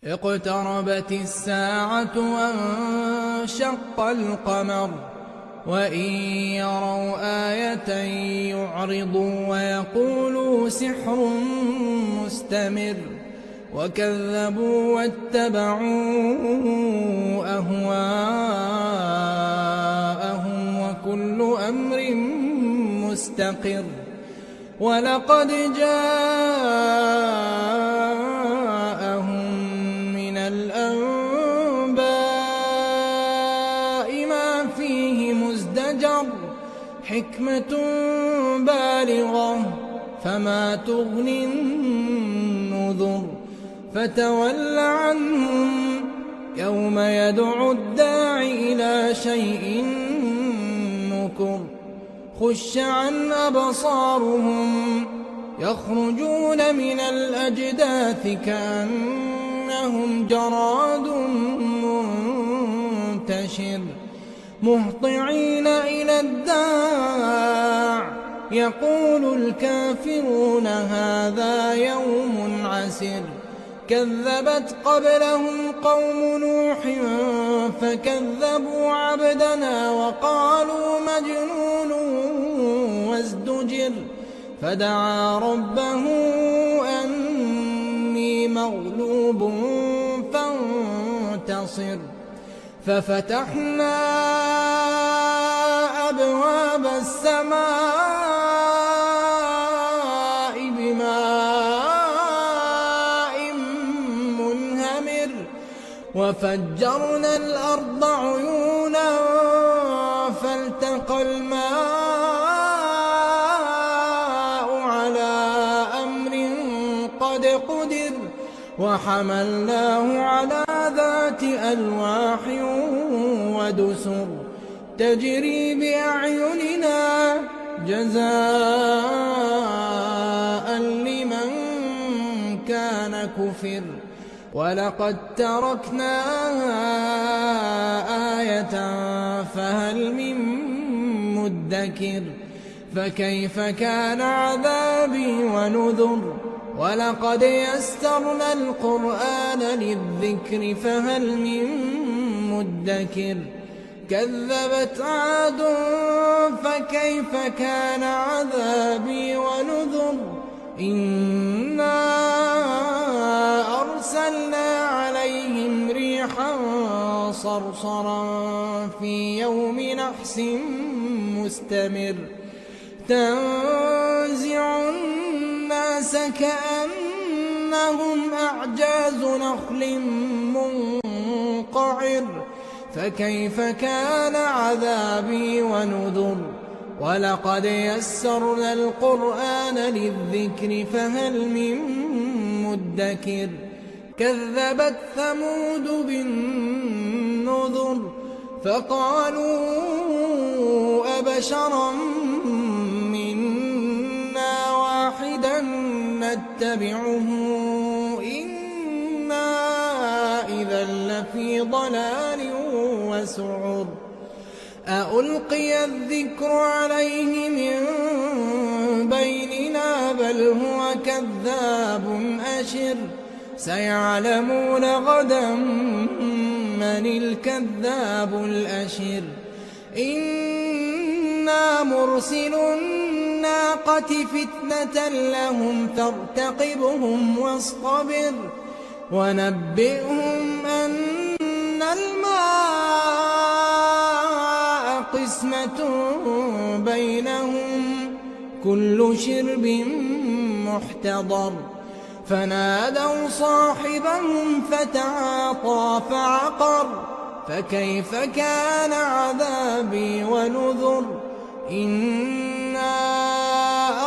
اقتربت الساعة وانشق القمر وإن يروا آية يعرضوا ويقولوا سحر مستمر وكذبوا واتبعوا أهواءهم وكل أمر مستقر ولقد جاءهم من الأنباء ما فيه مزدجر حكمة بالغة فما تغني النذر فتول عنهم يوم يدعو الداع إلى شيء نكر خش عن أبصارهم يخرجون من الأجداث كأنهم جراد منتشر مهطعين إلى الداع يقول الكافرون هذا يوم عسر كذبت قبلهم قوم نوح فكذبوا عبدنا وقالوا مجنون وازدجر فدعا ربه أني مغلوب فانتصر ففتحنا أبواب السماء بماء منهمر وفجرنا الأرض عيونا فالتقى الماء على أمر قد قدر وحملناه على ذات ألواح ودسر تجري بأعيننا جزاء لمن كان كفر ولقد تركناها آية فهل من مدكر فكيف كان عذابي ونذر ولقد يسرنا القرآن للذكر فهل من مدكر كذبت عاد فكيف كان عذابي ونذر إنا أرسلنا عليهم ريحا صرصرا في يوم نحس مستمر تنزع الناس كأنهم أعجاز نخل منقعر فكيف كان عذابي ونذر ولقد يسرنا القرآن للذكر فهل من مدكر كذبت ثمود بالنذر فقالوا أبشرا منا واحدا نتبعه إنا إذا لفي ضلال وسعر أألقي الذكر عليه من بيننا بل هو كذاب أشر سيعلمون غدا من الكذاب الأشر إنا مرسل الناقة فتنة لهم فارتقبهم واصطبر ونبئهم أن الماء قسمة بينهم كل شرب محتضر فنادوا صاحبهم فتعاطى فعقر فكيف كان عذابي ونذر إنا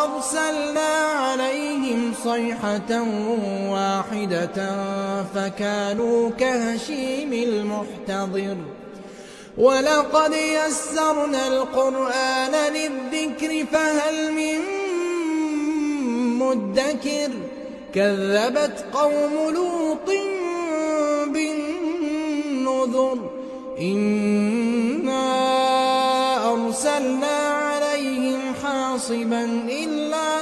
أرسلنا عليهم صيحة واحدة فكانوا كهشيم المحتضر ولقد يسرنا القرآن للذكر فهل من مدكر كذبت قوم لوط بالنذر إنا أرسلنا عليهم حاصبا إلا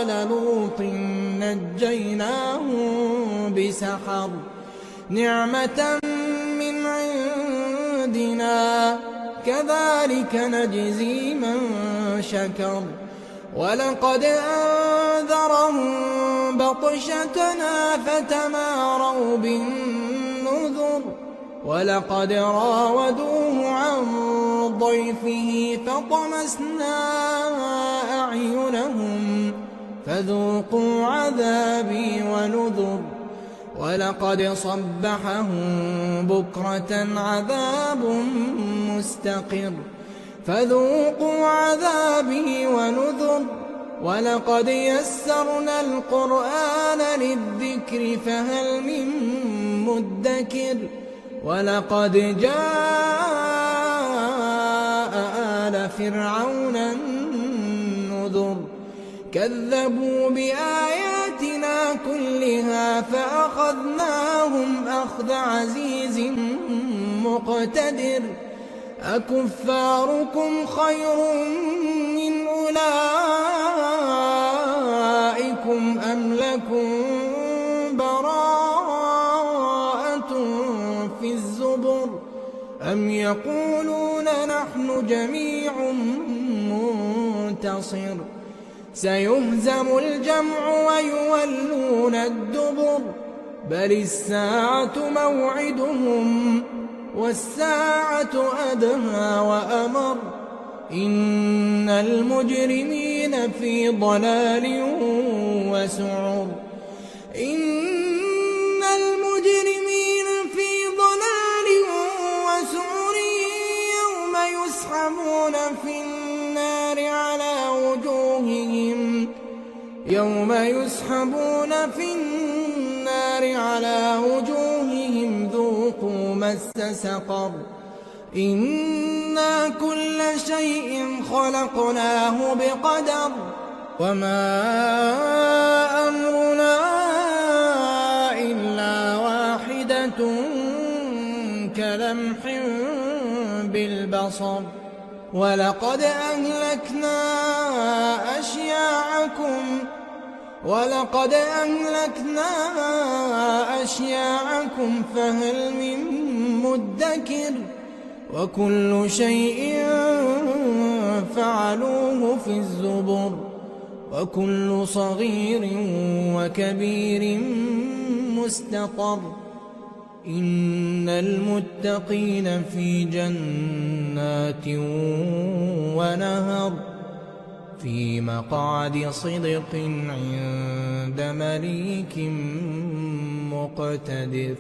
آل لوط نجيناهم سحر نعمة من عندنا كذلك نجزي من شكر ولقد أنذرهم بطشتنا فتماروا بالنذر ولقد راودوه عن ضيفه فطمسنا أعينهم فذوقوا عذابي ونذر ولقد صبحهم بكرة عذاب مستقر فذوقوا عذابي ونذر ولقد يسرنا القرآن للذكر فهل من مدكر ولقد جاء آل فرعون النذر كذبوا بآياتنا كلها فأخذناهم أخذ عزيز مقتدر أكفاركم خير من أولئكم أم لكم براءة في الزبر أم يقولون نحن جميع منتصر سيهزم الجمع ويولون الدبر بل الساعة موعدهم والساعة أدهى وأمر إن المجرمين في ضلال وسعر إن المجرمين في ضلال وسعر يوم يسحبون في النار على وجوههم ذوقوا مس سقر إنا كل شيء خلقناه بقدر وما أمرنا إلا واحدة كلمح بالبصر ولقد أهلكنا أشياعكم فهل من مدكر وكل شيء فعلوه في الزبر وكل صغير وكبير مستقر إن المتقين في جنات ونهر في مقعد صدق عند مليك مقتدر.